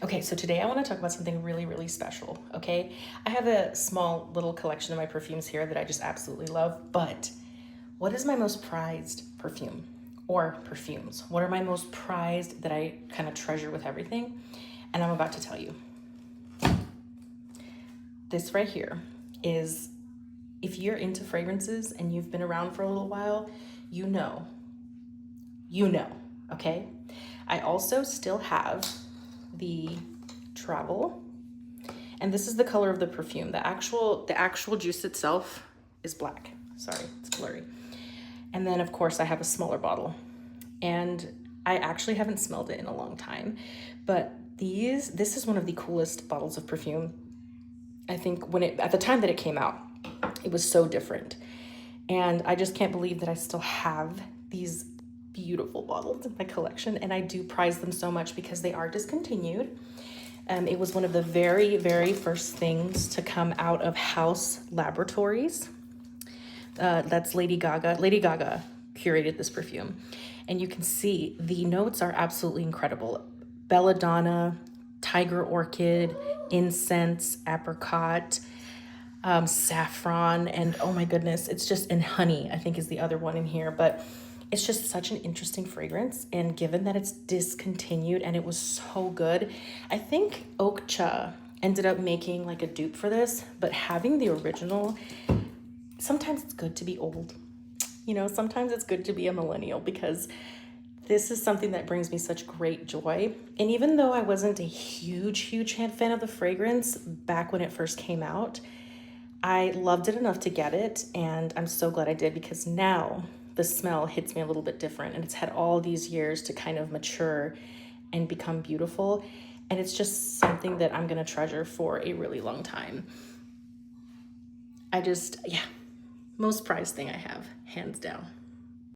Okay, so today I want to talk about something really, really special, okay? I have a small little collection of my perfumes here that I just absolutely love, but what is my most prized perfume or perfumes? What are my most prized that I kind of treasure with everything? And I'm about to tell you. This right here is, if you're into fragrances and you've been around for a little while, you know, okay? I also still have the Travel, and this is the color of the perfume. The actual juice itself is black. Sorry, it's blurry. And then of course I have a smaller bottle, and I actually haven't smelled it in a long time, but this is one of the coolest bottles of perfume. I think at the time that it came out, it was so different. And I just can't believe that I still have these beautiful bottles in my collection, and I do prize them so much because they are discontinued. It was one of the very, very first things to come out of House Laboratories. That's Lady Gaga. Lady Gaga curated this perfume. And you can see the notes are absolutely incredible. Belladonna, tiger orchid, incense, apricot, saffron, and oh my goodness, it's just, and honey, I think is the other one in here. But it's just such an interesting fragrance, and given that it's discontinued and it was so good, I think Okcha ended up making like a dupe for this, but having the original, sometimes it's good to be old. You know, sometimes it's good to be a millennial, because this is something that brings me such great joy. And even though I wasn't a huge fan of the fragrance back when it first came out, I loved it enough to get it, and I'm so glad I did, because now the smell hits me a little bit different, and it's had all these years to kind of mature and become beautiful, and it's just something that I'm gonna treasure for a really long time. Yeah, most prized thing I have, hands down.